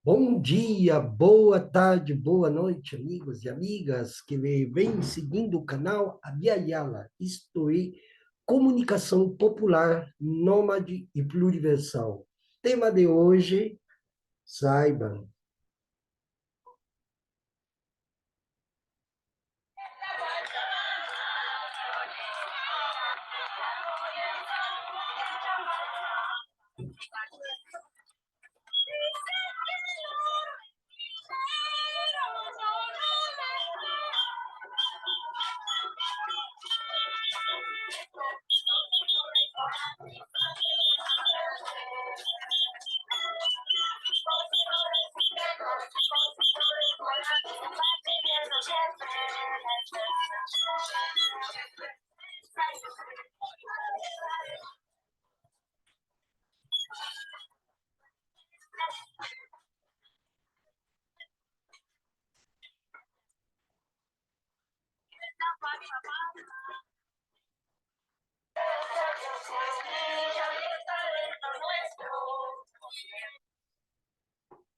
Bom dia, boa tarde, boa noite, amigos e amigas que vêm seguindo o canal Abiayala, isto é, Comunicação Popular, Nômade e Pluriversal. Tema de hoje, saiba.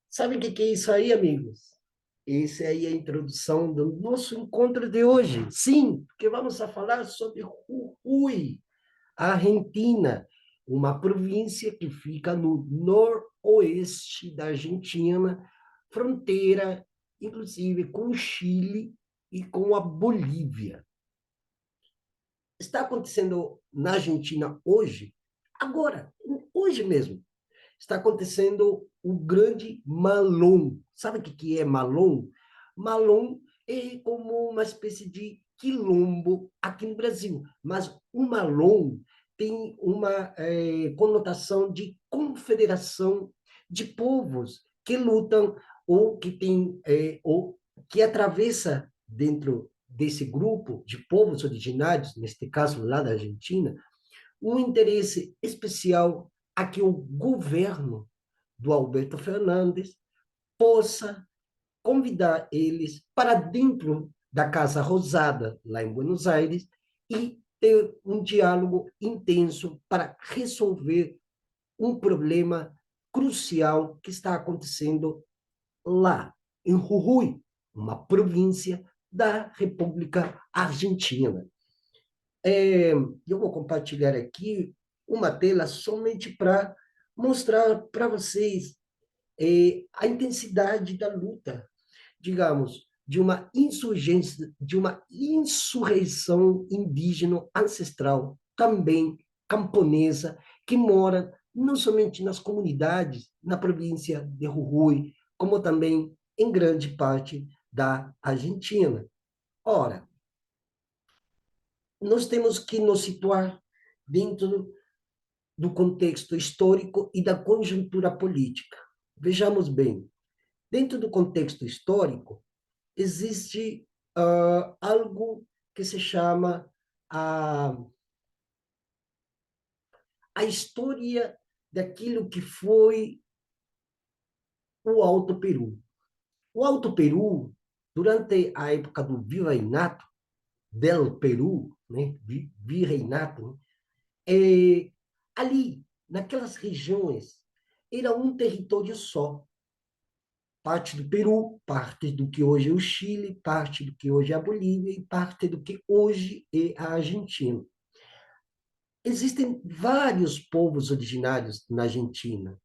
Sabe o que é isso aí, amigos? Essa aí é a introdução do nosso encontro de hoje. Sim, porque vamos a falar sobre Jujuy, Argentina, uma província que fica no noroeste da Argentina, fronteira, inclusive, com o Chile e com a Bolívia. Está acontecendo na Argentina hoje, agora, hoje mesmo, está acontecendo o grande Malón. Sabe o que é Malón? Malón é como uma espécie de quilombo aqui no Brasil, mas o Malón tem uma conotação de confederação de povos que lutam ou que tem ou que atravessa dentro desse grupo de povos originários, neste caso lá da Argentina, um interesse especial a que o governo do Alberto Fernandes possa convidar eles para dentro da Casa Rosada, lá em Buenos Aires, e ter um diálogo intenso para resolver um problema crucial que está acontecendo lá, em Jujuy, uma província da República Argentina. Eu vou compartilhar aqui uma tela somente para mostrar para vocês a intensidade da luta, digamos, de uma insurgência, de uma insurreição indígena ancestral, também camponesa, que mora não somente nas comunidades, na província de Jujuy, como também em grande parte da Argentina. Ora, nós temos que nos situar dentro do contexto histórico e da conjuntura política. Vejamos bem, dentro do contexto histórico, existe algo que se chama a, a história daquilo que foi o Alto Peru. O Alto Peru, durante a época do virreinato, del Peru, né, virreinato, né, ali, naquelas regiões, era um território só. Parte do Peru, parte do que hoje é o Chile, parte do que hoje é a Bolívia e parte do que hoje é a Argentina. Existem vários povos originários na Argentina,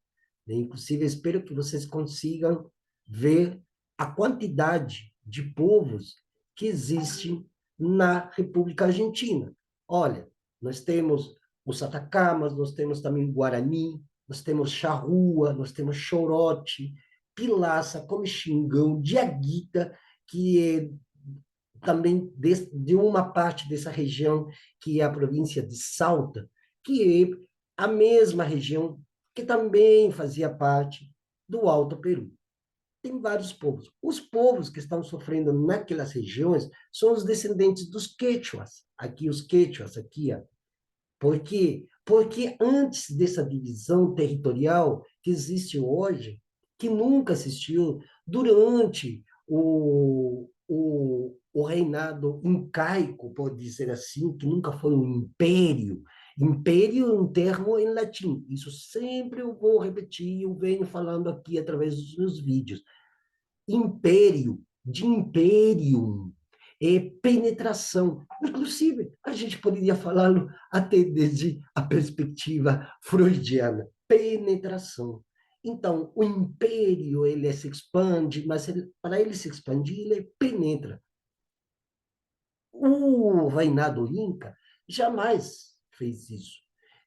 né? Inclusive, espero que vocês consigam ver a quantidade de povos que existem na República Argentina. Olha, nós temos os Atacamas, nós temos também o Guarani, nós temos Charrua, nós temos Chorote, Pilaça, Comixingão, Diaguita, que é também de uma parte dessa região, que é a província de Salta, que é a mesma região que também fazia parte do Alto Peru. Tem vários povos. Os povos que estão sofrendo naquelas regiões são os descendentes dos quechuas. Aqui, os quechuas, aqui, ó. Por quê? Porque antes dessa divisão territorial que existe hoje, que nunca existiu durante o reinado incaico, pode dizer assim, que nunca foi um império, Império é um termo em latim. Isso sempre eu vou repetir, eu venho falando aqui através dos meus vídeos. Império, de imperium, é penetração. Inclusive, a gente poderia falá-lo até desde a perspectiva freudiana. Penetração. Então, o império, ele se expande, mas para ele se expandir, ele penetra. O reinado Inca jamais fez isso.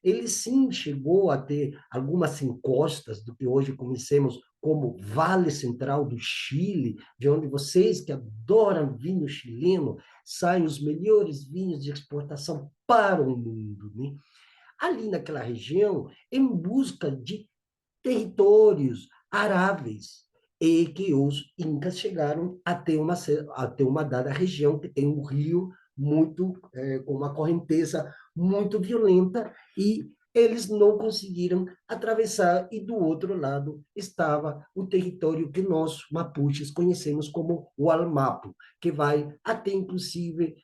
Ele sim chegou a ter algumas encostas do que hoje conhecemos como Vale Central do Chile, de onde vocês que adoram vinho chileno, saem os melhores vinhos de exportação para o mundo, né? Ali naquela região, em busca de territórios aráveis, e que os incas chegaram até uma dada região que tem um rio muito, com uma correnteza muito violenta, e eles não conseguiram atravessar, e do outro lado estava o território que nós, mapuches, conhecemos como o Almapo, que vai até, inclusive,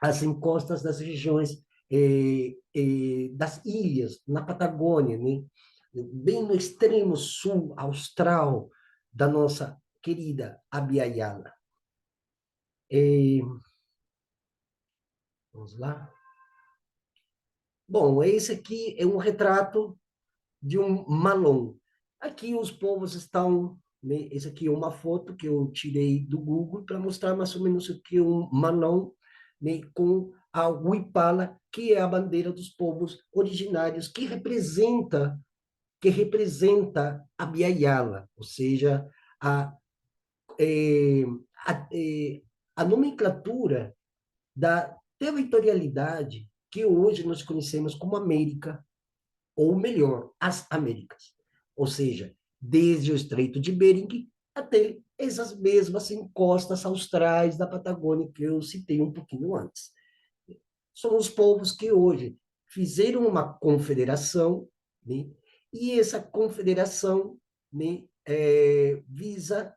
as encostas das regiões das ilhas, na Patagônia, né? Bem no extremo sul austral da nossa querida Abya Yala. Vamos lá. Bom, esse aqui é um retrato de um malom. Aqui os povos estão, né? Esse aqui é uma foto que eu tirei do Google para mostrar mais ou menos o que é um malom, né? Com a huipala, que é a bandeira dos povos originários, que representa a Biayala, ou seja, a, eh, a, eh, a nomenclatura da territorialidade que hoje nós conhecemos como América, ou melhor, as Américas. Ou seja, desde o Estreito de Bering até essas mesmas encostas austrais da Patagônia que eu citei um pouquinho antes. São os povos que hoje fizeram uma confederação, né? E essa confederação, né, visa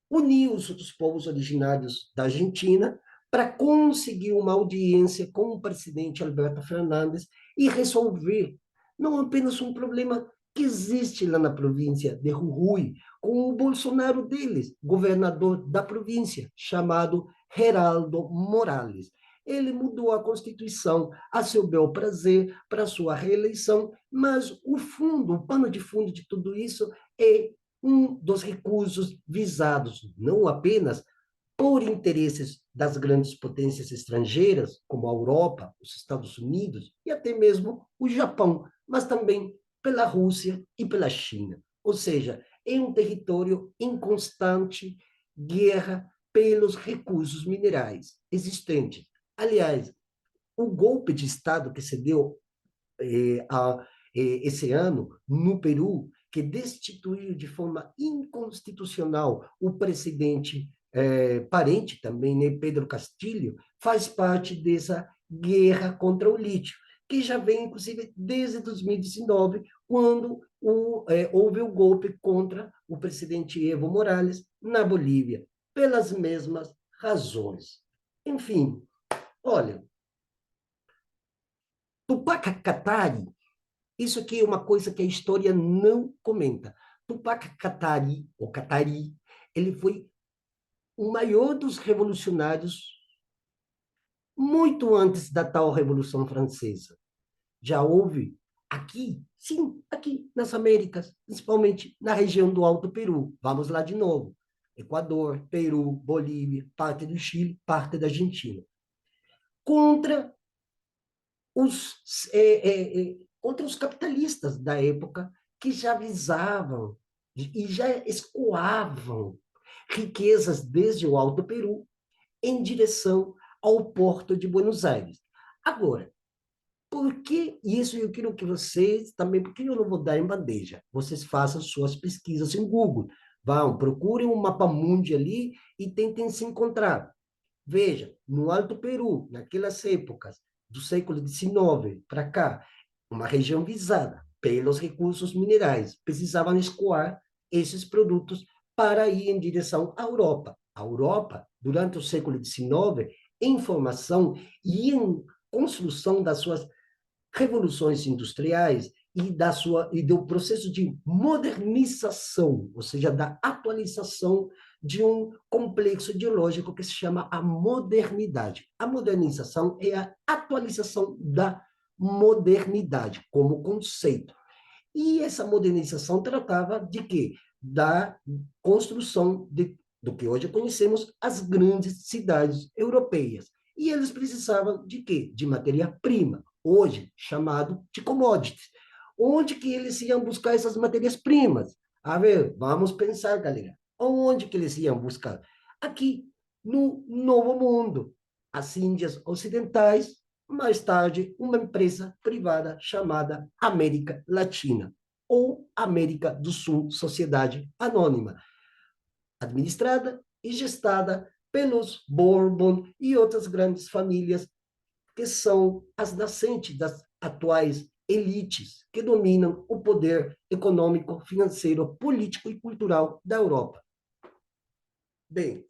unir os outros povos originários da Argentina para conseguir uma audiência com o presidente Alberto Fernandes e resolver não apenas um problema que existe lá na província de Jujuy, com o Bolsonaro deles, governador da província, chamado Geraldo Morales. Ele mudou a Constituição a seu bel prazer para sua reeleição, mas o fundo, o pano de fundo de tudo isso é um dos recursos visados não apenas por interesses das grandes potências estrangeiras, como a Europa, os Estados Unidos e até mesmo o Japão, mas também pela Rússia e pela China. Ou seja, é um território em constante guerra pelos recursos minerais existentes. Aliás, o golpe de Estado que se deu esse ano no Peru, que destituiu de forma inconstitucional o presidente parente também, né, Pedro Castilho, faz parte dessa guerra contra o lítio, que já vem, inclusive, desde 2019, quando houve o golpe contra o presidente Evo Morales na Bolívia, pelas mesmas razões. Enfim, olha, Tupac Katari, isso aqui é uma coisa que a história não comenta. Tupac Katari, ou Katari, ele foi o maior dos revolucionários muito antes da tal Revolução Francesa. Já houve aqui, sim, aqui nas Américas, principalmente na região do Alto Peru. Vamos lá de novo. Equador, Peru, Bolívia, parte do Chile, parte da Argentina. Contra contra os capitalistas da época que já visavam e já escoavam riquezas desde o Alto Peru em direção ao porto de Buenos Aires. Agora, por que isso eu quero que vocês também, porque eu não vou dar em bandeja, vocês façam suas pesquisas em Google, vão, procurem um mapa mundi ali e tentem se encontrar. Veja, no Alto Peru, naquelas épocas do século XIX para cá, uma região visada pelos recursos minerais, precisavam escoar esses produtos para ir em direção à Europa. A Europa, durante o século XIX, em formação e em construção das suas revoluções industriais e do processo de modernização, ou seja, da atualização de um complexo ideológico que se chama a modernidade. A modernização é a atualização da modernidade como conceito. E essa modernização tratava de quê? Da construção do que hoje conhecemos as grandes cidades europeias. E eles precisavam de quê? De matéria-prima, hoje chamado de commodities. Onde que eles iam buscar essas matérias-primas? A ver, vamos pensar, galera. Onde que eles iam buscar? Aqui, no Novo Mundo. As Índias Ocidentais, mais tarde, uma empresa privada chamada América Latina, ou América do Sul Sociedade Anônima, administrada e gestada pelos Bourbon e outras grandes famílias que são as nascentes das atuais elites que dominam o poder econômico, financeiro, político e cultural da Europa. Bem,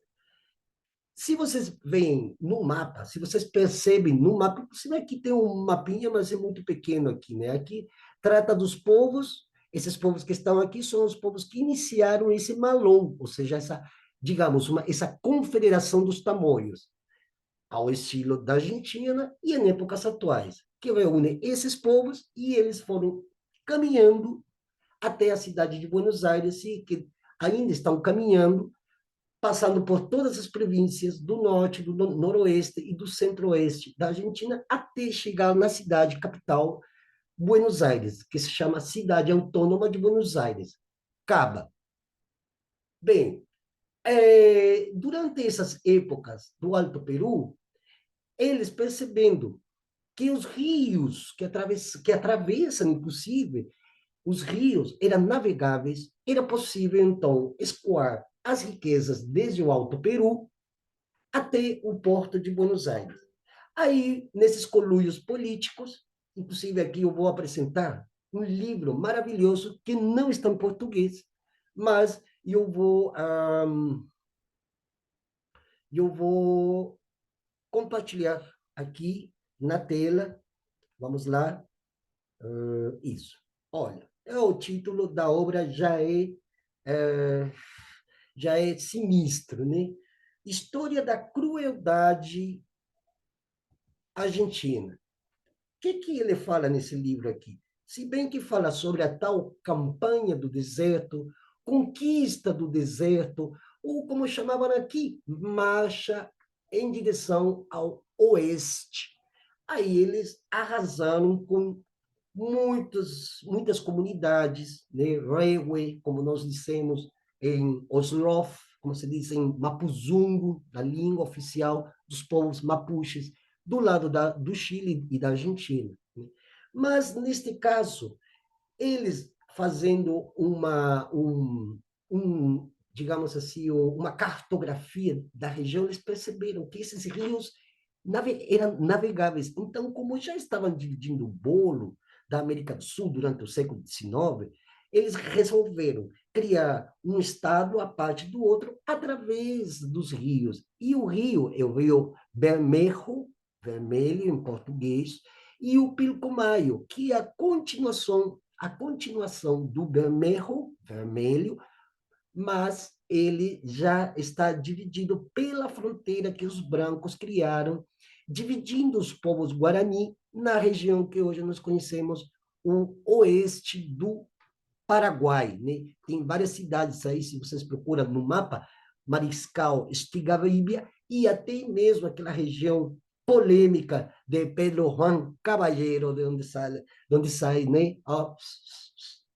se vocês veem no mapa, se vocês percebem no mapa, você vê que tem um mapinha, mas é muito pequeno aqui, né? Aqui trata dos povos, esses povos que estão aqui são os povos que iniciaram esse Malom, ou seja, essa, digamos, essa confederação dos tamoios, ao estilo da Argentina e em épocas atuais, que reúne esses povos e eles foram caminhando até a cidade de Buenos Aires e que ainda estão caminhando passando por todas as províncias do norte, do noroeste e do centro-oeste da Argentina, até chegar na cidade capital, Buenos Aires, que se chama Cidade Autônoma de Buenos Aires, Caba. Bem, durante essas épocas do Alto Peru, eles percebendo que os rios que atravessam, inclusive, os rios eram navegáveis, era possível, então, escoar as riquezas desde o Alto Peru até o porto de Buenos Aires. Aí, nesses conluios políticos, inclusive aqui eu vou apresentar um livro maravilhoso que não está em português, mas eu vou compartilhar aqui na tela. Vamos lá. Isso. Olha, o título da obra é, já é sinistro, né? História da crueldade argentina. O que ele fala nesse livro aqui? Se bem que fala sobre a tal campanha do deserto, conquista do deserto, ou como chamavam aqui, marcha em direção ao oeste. Aí eles arrasaram com muitas comunidades, né? Rewe, como nós dissemos, em Oslof, como se diz em Mapuzungo, da língua oficial dos povos mapuches, do lado do Chile e da Argentina. Né? Mas, neste caso, eles fazendo digamos assim, uma cartografia da região, eles perceberam que esses rios eram navegáveis. Então, como já estavam dividindo o bolo da América do Sul durante o século XIX, eles resolveram criar um estado à parte do outro através dos rios. E o rio é o rio Bermejo, vermelho em português, e o Pilcomayo, que é a continuação do Bermejo, vermelho, mas ele já está dividido pela fronteira que os brancos criaram, dividindo os povos guarani na região que hoje nós conhecemos, o oeste do Paraguai. Né? Tem várias cidades aí, se vocês procuram no mapa, Mariscal, Estigarribia, e até mesmo aquela região polêmica de Pedro Juan Caballero, de onde sai, né?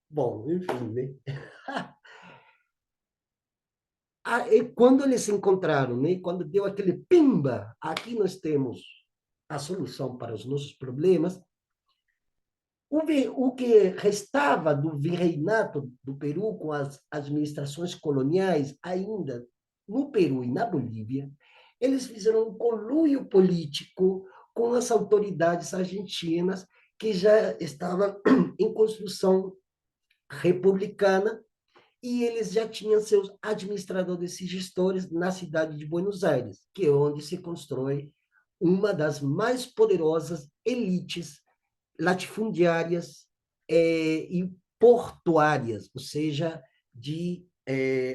Bom, enfim, né? E quando eles se encontraram, né? Quando deu aquele pimba, aqui nós temos a solução para os nossos problemas. O que restava do virreinato do Peru com as administrações coloniais, ainda no Peru e na Bolívia, eles fizeram um conluio político com as autoridades argentinas, que já estavam em construção republicana, e eles já tinham seus administradores e gestores na cidade de Buenos Aires, que é onde se constrói uma das mais poderosas elites latifundiárias e portuárias, ou seja, de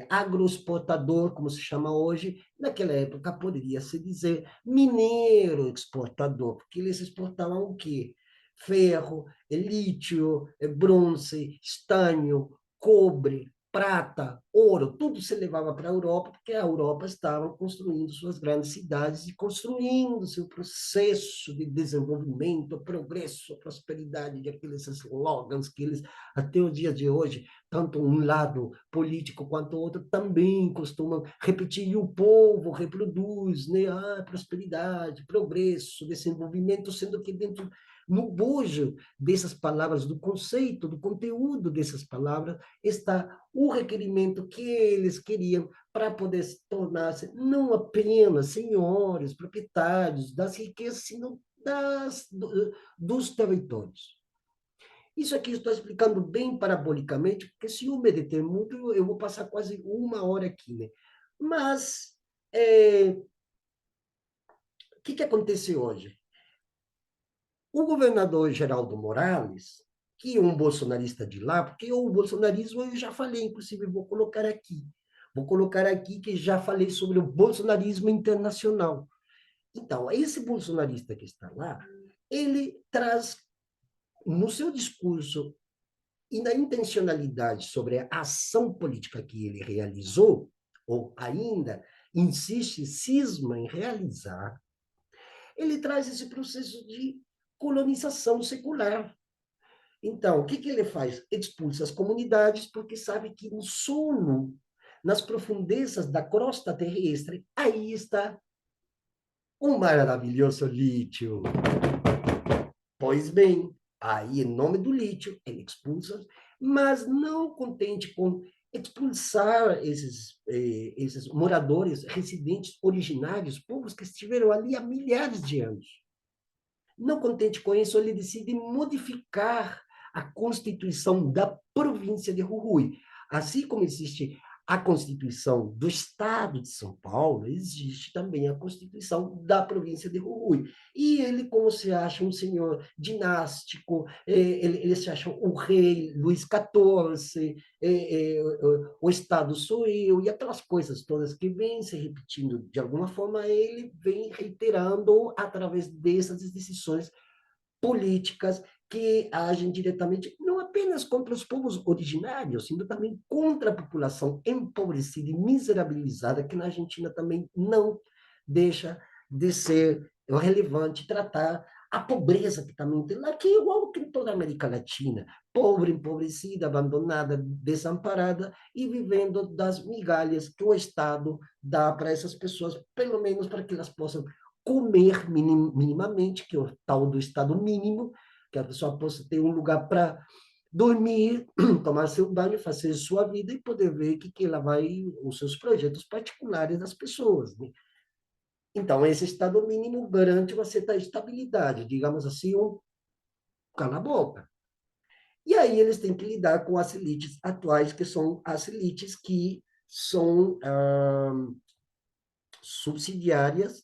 agroexportador, como se chama hoje, naquela época poderia se dizer mineiro exportador, porque eles exportavam o quê? Ferro, lítio, bronze, estanho, cobre, prata, ouro, tudo se levava para a Europa, porque a Europa estava construindo suas grandes cidades e construindo seu processo de desenvolvimento, progresso, prosperidade, de aqueles slogans que eles, até o dia de hoje, tanto um lado político quanto o outro, também costumam repetir, e o povo reproduz, né? Prosperidade, progresso, desenvolvimento, sendo que dentro, no bojo dessas palavras, do conceito, do conteúdo dessas palavras, está o requerimento que eles queriam para poder se tornar-se não apenas senhores, proprietários das riquezas, sino dos territórios. Isso aqui eu estou explicando bem parabolicamente, porque se eu me deter muito, eu vou passar quase uma hora aqui, né? Mas, o que acontece hoje? O governador Geraldo Morales, que é um bolsonarista de lá, porque o bolsonarismo eu já falei, inclusive vou colocar aqui. Vou colocar aqui que já falei sobre o bolsonarismo internacional. Então, esse bolsonarista que está lá, ele traz no seu discurso e na intencionalidade sobre a ação política que ele realizou, ou ainda insiste, cisma em realizar, ele traz esse processo de colonização secular. Então, o que ele faz? Expulsa as comunidades, porque sabe que no sono, nas profundezas da crosta terrestre, aí está o maravilhoso lítio. Pois bem, aí, em nome do lítio, ele expulsa, mas não contente com expulsar esses moradores, residentes originários, povos que estiveram ali há milhares de anos. Não contente com isso, ele decide modificar a constituição da província de Jujuy. Assim como existe a Constituição do Estado de São Paulo, existe também a Constituição da província de Jujuy. E ele, como se acha um senhor dinástico, ele se acha o rei Luís XIV, o Estado sou eu, e aquelas coisas todas que vêm se repetindo de alguma forma, ele vem reiterando através dessas decisões políticas que agem diretamente não apenas contra os povos originários, sino também contra a população empobrecida e miserabilizada, que na Argentina também não deixa de ser relevante tratar a pobreza que também tem lá, que é igual que em toda a América Latina, pobre, empobrecida, abandonada, desamparada e vivendo das migalhas que o Estado dá para essas pessoas, pelo menos para que elas possam comer minimamente, que é o tal do estado mínimo, que a pessoa possa ter um lugar para dormir, tomar seu banho, fazer sua vida e poder ver que ela vai, os seus projetos particulares das pessoas, né? Então, esse estado mínimo garante uma certa estabilidade, digamos assim, um cala-boca. E aí eles têm que lidar com as elites atuais, que são as elites que são subsidiárias,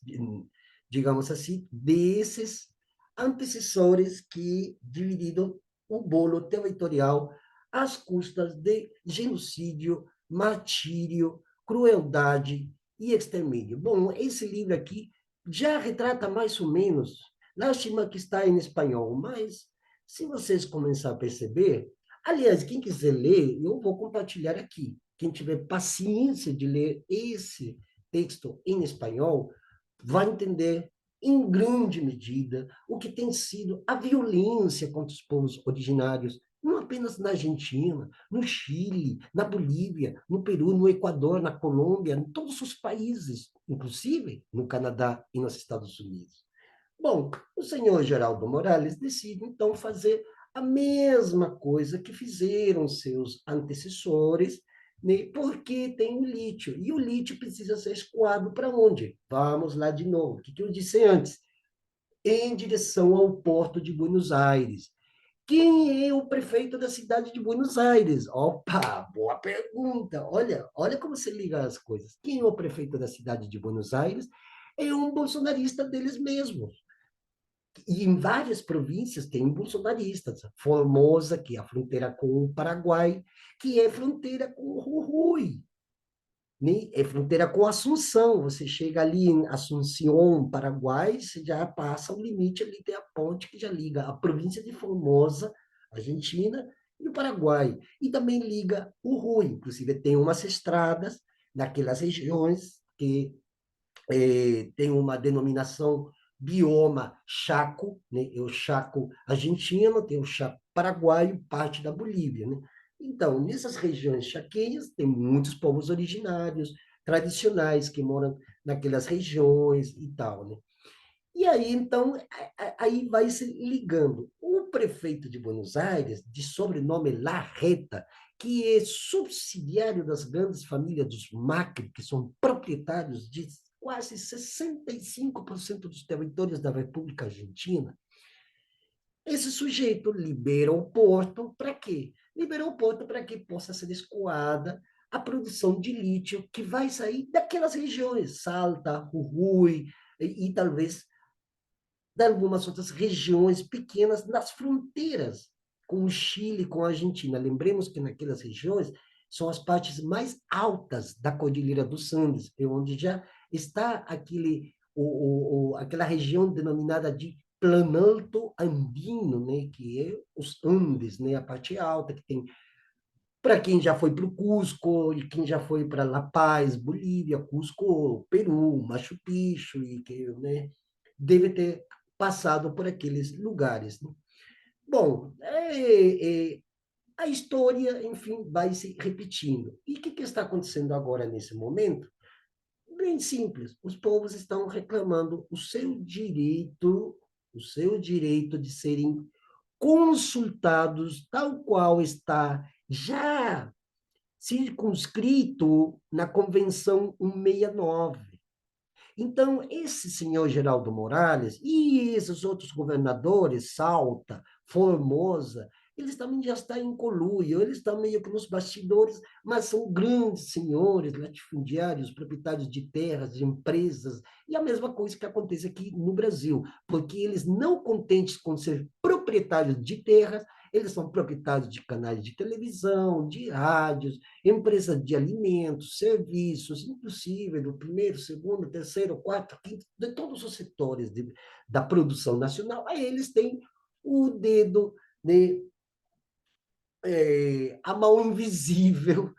digamos assim, desses antecessores que dividiram o bolo territorial às custas de genocídio, martírio, crueldade e extermínio. Bom, esse livro aqui já retrata mais ou menos, lástima que está em espanhol, mas se vocês começarem a perceber, aliás, quem quiser ler, eu vou compartilhar aqui. Quem tiver paciência de ler esse texto em espanhol, vai entender em grande medida o que tem sido a violência contra os povos originários, não apenas na Argentina, no Chile, na Bolívia, no Peru, no Equador, na Colômbia, em todos os países, inclusive no Canadá e nos Estados Unidos. Bom, o senhor Geraldo Morales decide, então, fazer a mesma coisa que fizeram seus antecessores, né, porque tem o lítio. E o lítio precisa ser escoado para onde? Vamos lá de novo. O que eu disse antes? Em direção ao porto de Buenos Aires. Quem é o prefeito da cidade de Buenos Aires? Opa, boa pergunta. Olha como você liga as coisas. Quem é o prefeito da cidade de Buenos Aires? é um bolsonarista deles mesmos. E em várias províncias tem bolsonaristas. Formosa, que é a fronteira com o Paraguai, que é fronteira com o Jujuy, né? É fronteira com Assunção. Você chega ali em Assunção, Paraguai, você já passa o limite, ali tem a ponte que já liga a província de Formosa, Argentina, e o Paraguai. E também liga o Jujuy. Inclusive, tem umas estradas naquelas regiões que tem uma denominação bioma Chaco, né? É o Chaco argentino, tem o Chaco paraguaio, parte da Bolívia, né? Então, nessas regiões chaquenhas, tem muitos povos originários, tradicionais, que moram naquelas regiões e tal, né? E aí, então, aí vai se ligando. O prefeito de Buenos Aires, de sobrenome Larreta, que é subsidiário das grandes famílias dos Macri, que são proprietários de quase 65% dos territórios da República Argentina, esse sujeito libera o porto para quê? Liberou o porto para que possa ser escoada a produção de lítio que vai sair daquelas regiões, Salta, Jujuy, e talvez de algumas outras regiões pequenas nas fronteiras com o Chile, com a Argentina. Lembremos que naquelas regiões são as partes mais altas da Cordilheira dos Andes, é onde já está aquela região denominada de Planalto Andino, né, que é os Andes, né, a parte alta que tem para quem já foi para o Cusco e quem já foi para La Paz, Bolívia, Cusco, Peru, Machu Picchu, e que, né, deve ter passado por aqueles lugares. Né? Bom, a história, enfim, vai se repetindo. E o que está acontecendo agora nesse momento? Bem simples, os povos estão reclamando o seu direito de serem consultados, tal qual está já circunscrito na Convenção 169. Então, esse senhor Geraldo Morales e esses outros governadores, Salta, Formosa, eles também já estão em conluio, eles estão meio que nos bastidores, mas são grandes senhores, latifundiários, proprietários de terras, de empresas, e a mesma coisa que acontece aqui no Brasil, porque eles não contentes com ser proprietários de terras, eles são proprietários de canais de televisão, de rádios, empresas de alimentos, serviços, inclusive do primeiro, segundo, terceiro, quarto, quinto, de todos os setores da produção nacional, aí eles têm o dedo, né, a mão invisível,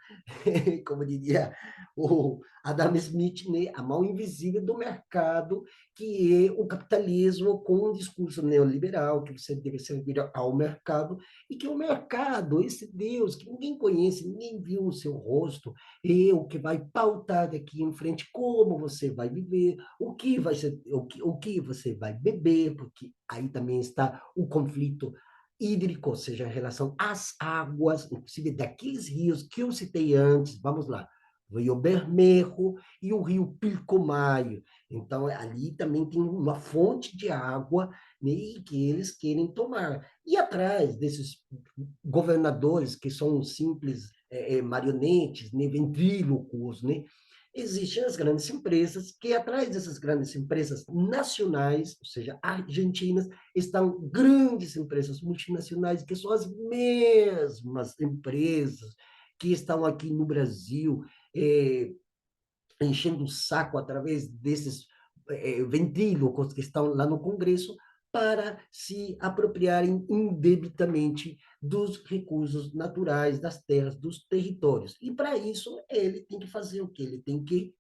como diria o Adam Smith, né? A mão invisível do mercado, que é o capitalismo com um discurso neoliberal, que você deve servir ao mercado, e que o mercado, esse Deus que ninguém conhece, ninguém viu o seu rosto, é o que vai pautar daqui em frente como você vai viver, o que vai ser, o que você vai beber, porque aí também está o conflito hídrico, ou seja, em relação às águas, inclusive daqueles rios que eu citei antes, vamos lá, o Rio Bermejo e o Rio Pilcomayo. Então, ali também tem uma fonte de água, né, que eles querem tomar. E atrás desses governadores, que são simples marionetes, né, ventrílocos, né, existem as grandes empresas, que atrás dessas grandes empresas nacionais, ou seja, argentinas, estão grandes empresas multinacionais, que são as mesmas empresas que estão aqui no Brasil, eh, enchendo o saco através desses ventrílocos que estão lá no Congresso para se apropriarem indebitamente dos recursos naturais, das terras, dos territórios. E para isso ele tem que fazer o quê? Ele tem que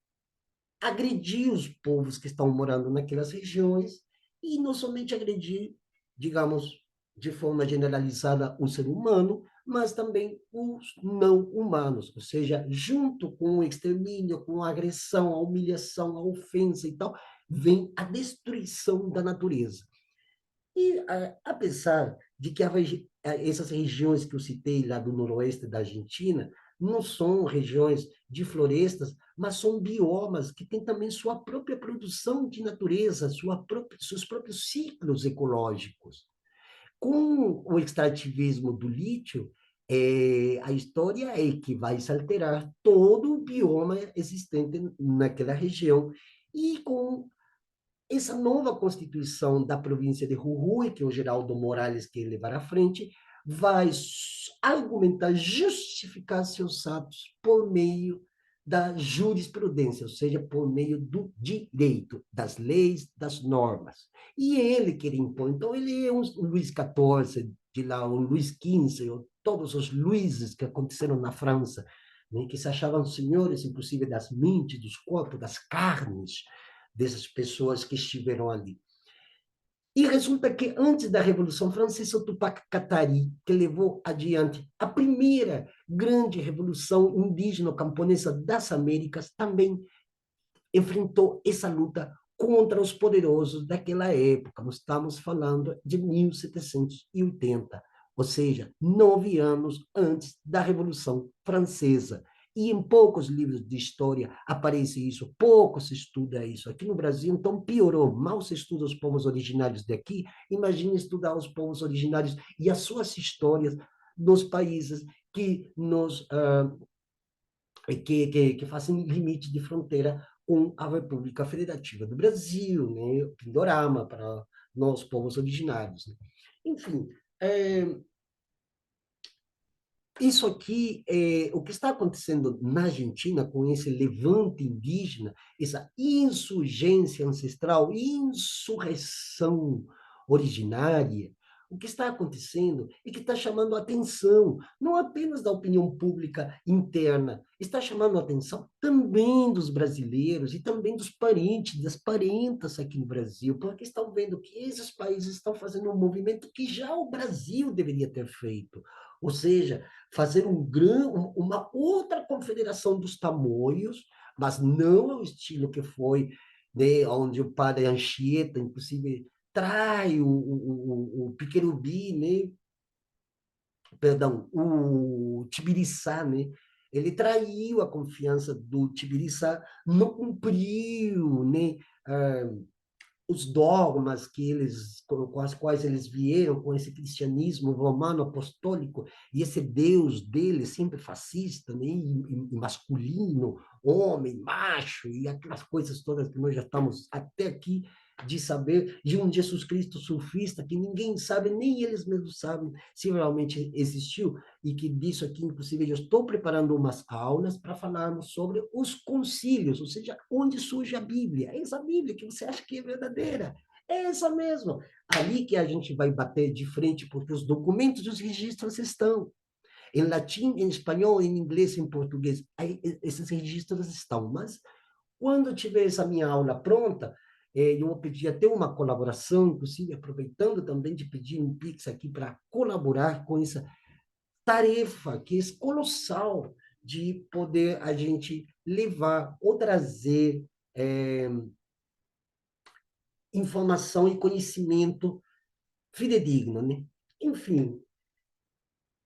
agredir os povos que estão morando naquelas regiões e não somente agredir, digamos, de forma generalizada o ser humano, mas também os não humanos, ou seja, junto com o extermínio, com a agressão, a humilhação, a ofensa e tal, vem a destruição da natureza. E apesar de que essas regiões que eu citei lá do noroeste da Argentina não são regiões de florestas, mas são biomas que têm também sua própria produção de natureza, seus próprios ciclos ecológicos. Com o extrativismo do lítio, a história é que vai se alterar todo o bioma existente naquela região. E com essa nova constituição da província de Jujuy, que o Geraldo Morales quer levar à frente, vai argumentar, justificar seus atos por meio da jurisprudência, ou seja, por meio do direito, das leis, das normas. E ele quer impor. Então, ele é um Luís XIV, de lá, um Luís XV, ou todos os Luíses que aconteceram na França, né, que se achavam senhores, inclusive, das mentes, dos corpos, das carnes dessas pessoas que estiveram ali. E resulta que, antes da Revolução Francesa, o Tupac Katari, que levou adiante a primeira grande revolução indígena camponesa das Américas, também enfrentou essa luta contra os poderosos daquela época. Nós estamos falando de 1780, ou seja, 9 anos antes da Revolução Francesa. E em poucos livros de história aparece isso, pouco se estuda isso. Aqui no Brasil, então, piorou. Mal se estuda os povos originários daqui, imagine estudar os povos originários e as suas histórias nos países que nos que fazem limite de fronteira com a República Federativa do Brasil, né? O Pindorama para nós, povos originários. Né? Enfim, isso aqui, o que está acontecendo na Argentina com esse levante indígena, essa insurgência ancestral, insurreição originária, o que está acontecendo é que está chamando a atenção, não apenas da opinião pública interna, está chamando a atenção também dos brasileiros e também dos parentes, das parentas aqui no Brasil, porque estão vendo que esses países estão fazendo um movimento que já o Brasil deveria ter feito. Ou seja, fazer uma outra confederação dos tamoios, mas não ao estilo que foi, né, onde o padre Anchieta, inclusive, trai o Piquerubi, né? Perdão, o Tibiriçá, né? Ele traiu a confiança do Tibiriçá, não cumpriu, né? Os dogmas que eles, com as quais eles vieram, com esse cristianismo romano apostólico, e esse Deus deles, sempre fascista, né? E masculino, homem, macho, e aquelas coisas todas que nós já estamos até aqui de saber, de um Jesus Cristo surfista que ninguém sabe, nem eles mesmos sabem se realmente existiu, e que disso aqui, inclusive, eu estou preparando umas aulas para falarmos sobre os concílios, ou seja, onde surge a Bíblia. É essa Bíblia que você acha que é verdadeira. É essa mesmo. Ali que a gente vai bater de frente, porque os documentos dos registros estão. Em latim, em espanhol, em inglês, em português. Aí, esses registros estão. Mas, quando tiver essa minha aula pronta, eu vou pedir até uma colaboração, inclusive aproveitando também de pedir um Pix aqui para colaborar com essa tarefa que é colossal de poder a gente levar ou trazer informação e conhecimento fidedigno, né? Enfim,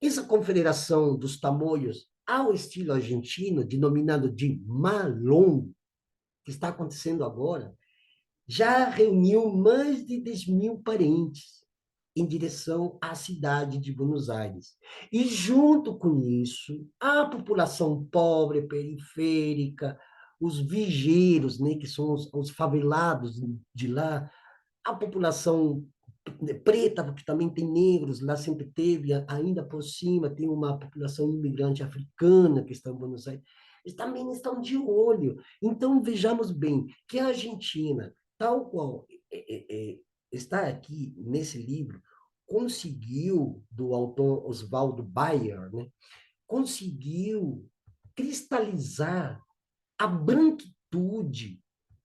essa confederação dos tamoios ao estilo argentino, denominado de Malón, que está acontecendo agora, já reuniu mais de 10.000 parentes em direção à cidade de Buenos Aires. E, junto com isso, a população pobre, periférica, os vigeiros, né, que são os favelados de lá, a população preta, porque também tem negros, lá sempre teve, ainda por cima, tem uma população imigrante africana que está em Buenos Aires, eles também estão de olho. Então, vejamos bem que a Argentina, tal qual está aqui nesse livro, conseguiu, do autor Oswaldo Bayer, né, conseguiu cristalizar a branquitude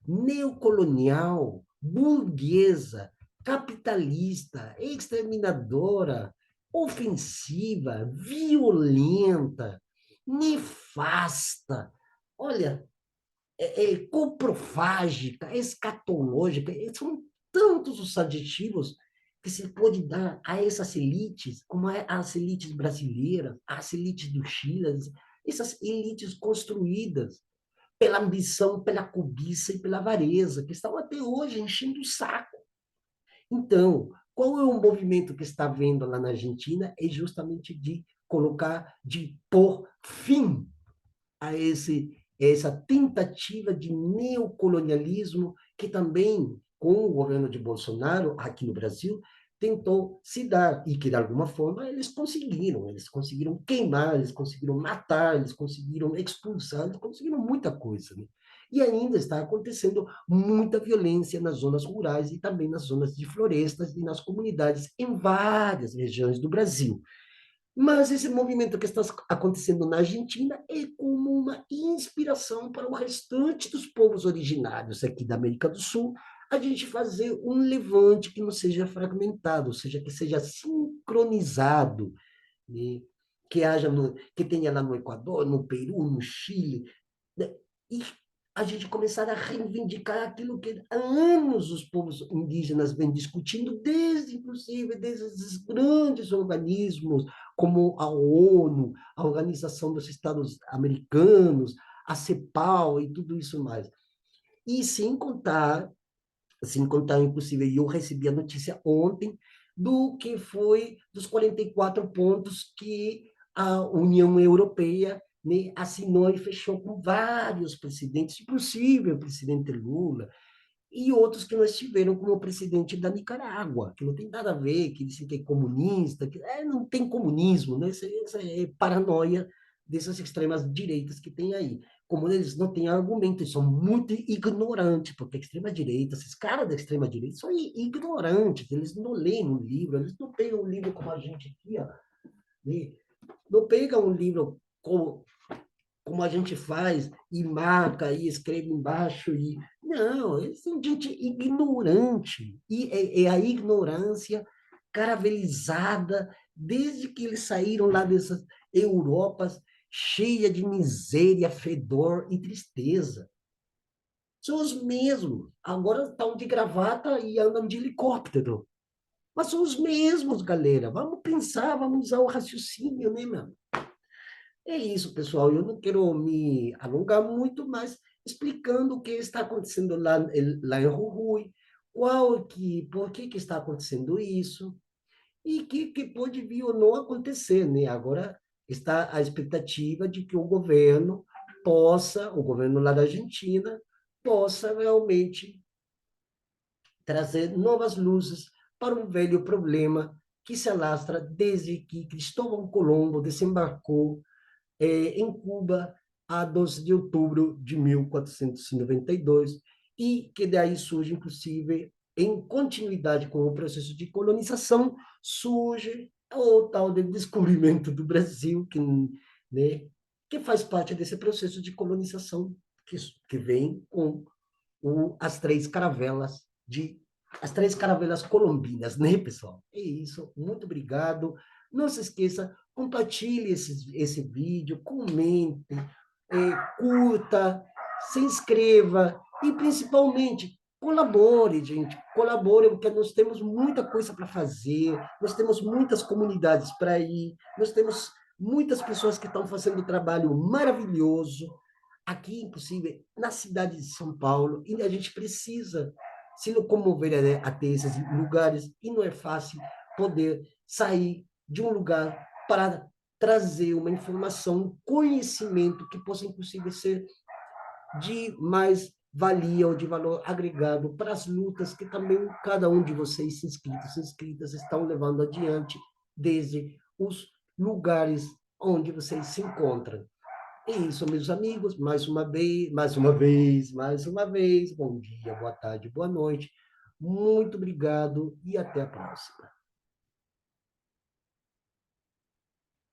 neocolonial, burguesa, capitalista, exterminadora, ofensiva, violenta, nefasta, olha, coprofágica, escatológica, são tantos os adjetivos que se pode dar a essas elites, como as elites brasileiras, as elites do Chile, essas elites construídas pela ambição, pela cobiça e pela avareza, que estão até hoje enchendo o saco. Então, qual é o movimento que está vendo lá na Argentina? É justamente de colocar, de pôr fim a essa tentativa de neocolonialismo que também com o governo de Bolsonaro, aqui no Brasil, tentou se dar, e que, de alguma forma, eles conseguiram queimar, eles conseguiram matar, eles conseguiram expulsar, eles conseguiram muita coisa, né? E ainda está acontecendo muita violência nas zonas rurais e também nas zonas de florestas e nas comunidades em várias regiões do Brasil. Mas esse movimento que está acontecendo na Argentina é como uma inspiração para o restante dos povos originários aqui da América do Sul, a gente fazer um levante que não seja fragmentado, ou seja, que seja sincronizado, né? Que tenha lá no Equador, no Peru, no Chile, né? E a gente começar a reivindicar aquilo que há anos os povos indígenas vêm discutindo, inclusive, desde esses grandes organismos, como a ONU, a Organização dos Estados Americanos, a CEPAL e tudo isso mais. E sem contar, inclusive, eu recebi a notícia ontem do que foi dos 44 pontos que a União Europeia, né, assinou e fechou com vários presidentes, inclusive o presidente Lula, e outros que nós tivemos como presidente da Nicarágua, que não tem nada a ver, que dizem que é comunista, não tem comunismo, né? Isso é paranoia dessas extremas direitas que tem aí. Como eles não têm argumento, eles são muito ignorantes, porque a extrema-direita, esses caras da extrema-direita são ignorantes, eles não leem um livro, eles não pegam um livro como a gente aqui, ó, né? Não pegam um livro como a gente faz, e marca, e escreve embaixo, e... Não, eles são gente ignorante, e é a ignorância caravelizada desde que eles saíram lá dessas Europas cheia de miséria, fedor e tristeza. São os mesmos. Agora estão de gravata e andam de helicóptero. Mas são os mesmos, galera. Vamos pensar, vamos usar o raciocínio, né, meu? É isso, pessoal. Eu não quero me alongar muito, mas explicando o que está acontecendo lá em Jujuy, por que está acontecendo isso, e que pode vir ou não acontecer, né? Agora está a expectativa de que o governo lá da Argentina, possa realmente trazer novas luzes para um velho problema que se alastra desde que Cristóvão Colombo desembarcou em Cuba a 12 de outubro de 1492, e que daí surge, inclusive, em continuidade com o processo de colonização, surge o tal de descobrimento do Brasil, né, que faz parte desse processo de colonização que vem com as três caravelas as três caravelas colombinas, né, pessoal? É isso. Muito obrigado. Não se esqueça, compartilhe esse vídeo, comente, curta, se inscreva e, principalmente, colabore, gente. Colabore, porque nós temos muita coisa para fazer, nós temos muitas comunidades para ir, nós temos muitas pessoas que estão fazendo um trabalho maravilhoso aqui, inclusive, na cidade de São Paulo, e a gente precisa se locomover até esses lugares, e não é fácil poder sair de um lugar para trazer uma informação, um conhecimento que possa, inclusive, ser de mais valia ou de valor agregado para as lutas que também cada um de vocês, inscritos e inscritas, estão levando adiante desde os lugares onde vocês se encontram. É isso, meus amigos, mais uma vez, bom dia, boa tarde, boa noite. Muito obrigado e até a próxima.